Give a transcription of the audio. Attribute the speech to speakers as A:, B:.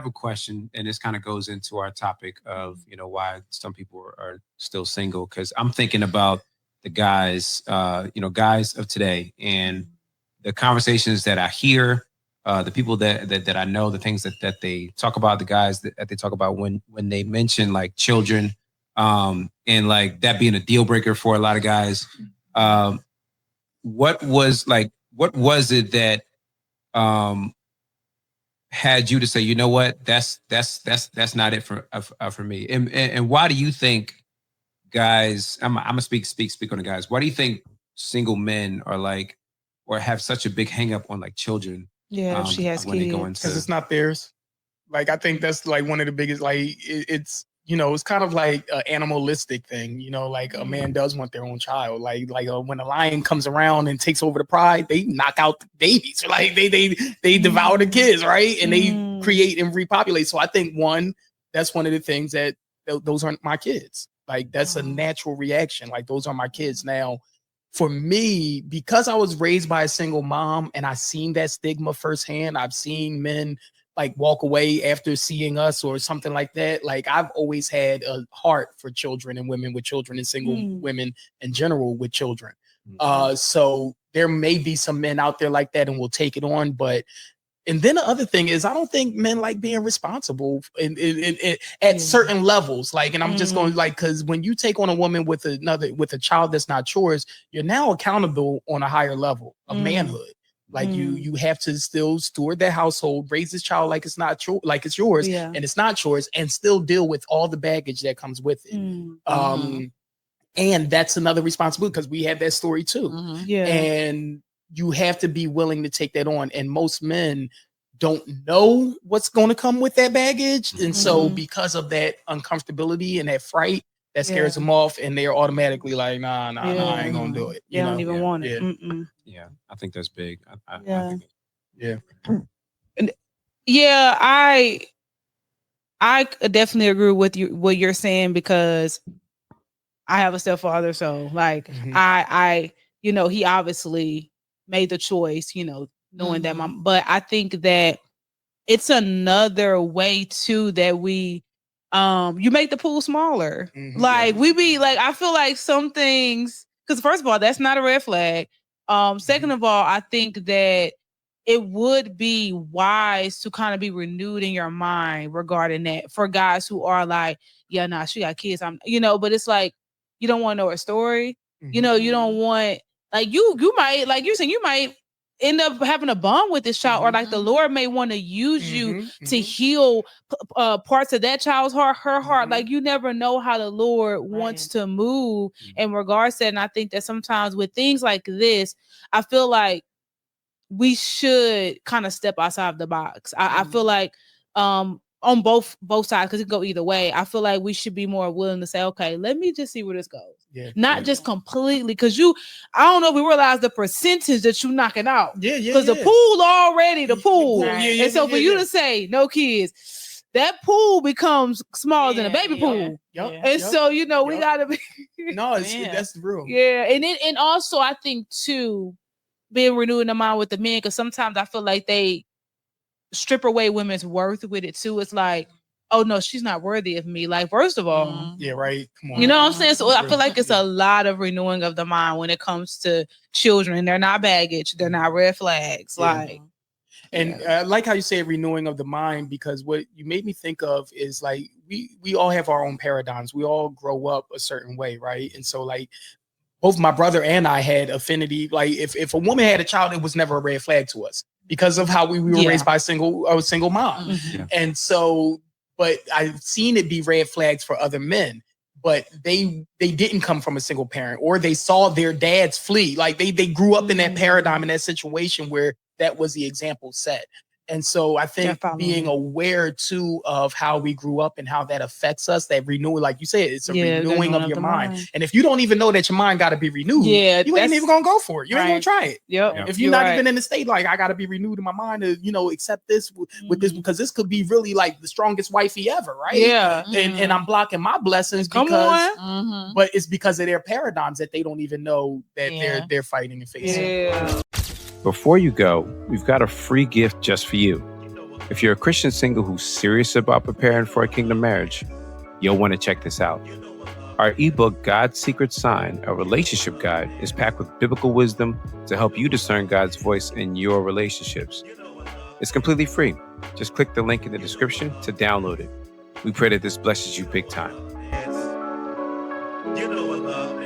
A: a question, and this kind of goes into our topic of, why some people are still single. Because I'm thinking about the guys, guys of today, and the conversations that I hear, the people that I know, the things that they talk about, the guys that they talk about when they mention like children, and like that being a deal breaker for a lot of guys. What was it that had you to say, you know what, that's not it for me, and why do you think guys? I'm gonna speak on the guys. Why do you think single men are like, or have such a big hang up on like children?
B: Yeah, if she has
C: when
B: kids,
C: because it's not theirs. Like, I think that's like one of the biggest. Like, it's it's kind of like an animalistic thing. Like a man does want their own child. Like when a lion comes around and takes over the pride, they knock out the babies. Like they devour the kids, right? And they create and repopulate. So I think that's one of the things that those aren't my kids. Like, that's a natural reaction. Like, those are my kids. Now, for me, because I was raised by a single mom and I seen that stigma firsthand, I've seen men like walk away after seeing us or something like that. Like, I've always had a heart for children and women with children and single women in general with children. So there may be some men out there like that and will take it on. And then the other thing is, I don't think men like being responsible at certain levels. Like, and I'm just going because when you take on a woman with a child that's not yours, you're now accountable on a higher level of manhood. Like you have to still steward that household, raise this child like it's not like it's yours, and it's not yours, and still deal with all the baggage that comes with it. And that's another responsibility, because we have that story too. And you have to be willing to take that on. And most men don't know what's going to come with that baggage. And so because of that uncomfortability and that fright, that scares them off, and they're automatically like, nah, I ain't gonna do it.
B: They don't even want it.
A: Yeah, I think that's big. I
B: definitely agree with you what you're saying, because I have a stepfather, so like I he obviously made the choice, knowing that but I think that it's another way too that we you make the pool smaller. Like we be like, I feel like some things, because first of all, that's not a red flag. Second of all, I think that it would be wise to kind of be renewed in your mind regarding that for guys who are like, yeah, nah, she got kids. But it's like, you don't want to know her story. You don't want, like, you might, like you're saying, you might end up having a bond with this child, or like the Lord may want to use you to heal parts of that child's heart, her heart. Like, you never know how the Lord wants to move in regards to that. And I think that sometimes with things like this, I feel like we should kind of step outside the box. I feel like on both sides, because it can go either way. I feel like we should be more willing to say, okay, let me just see where this goes. Not just completely, because I don't know if we realize the percentage that you knocking out. Because the pool already the pool. And so for you to say no kids, that pool becomes smaller than a baby pool. And so, we gotta be
C: that's real.
B: And also I think too, being renewed in the mind with the men, because sometimes I feel like they strip away women's worth with it too. It's like, oh no, she's not worthy of me. Like, first of all,
C: come on.
B: You know what I'm saying? So I feel like it's a lot of renewing of the mind when it comes to children. They're not baggage. They're not red flags. Like,
C: and I like how you say renewing of the mind, because what you made me think of is like, we all have our own paradigms. We all grow up a certain way, right? And so like, both my brother and I had affinity. Like, if a woman had a child, it was never a red flag to us because of how we were raised by a single mom. And so, but I've seen it be red flags for other men, but they didn't come from a single parent, or they saw their dads flee. Like they grew up in that paradigm, in that situation where that was the example set. And so I think being aware too of how we grew up and how that affects us, that renewal, like you said, it's a renewing of your mind. And if you don't even know that your mind got to be renewed, you ain't even gonna go for it. You ain't gonna try it. If you're not even in the state, like, I got to be renewed in my mind to, accept this with this, because this could be really like the strongest wifey ever, right? And I'm blocking my blessings because, but it's because of their paradigms that they don't even know that they're fighting and facing.
A: Before you go, we've got a free gift just for you. If you're a Christian single who's serious about preparing for a kingdom marriage, you'll want to check this out. Our ebook, God's Secret Sign, a relationship guide, is packed with biblical wisdom to help you discern God's voice in your relationships. It's completely free. Just click the link in the description to download it. We pray that this blesses you big time.
D: You know what love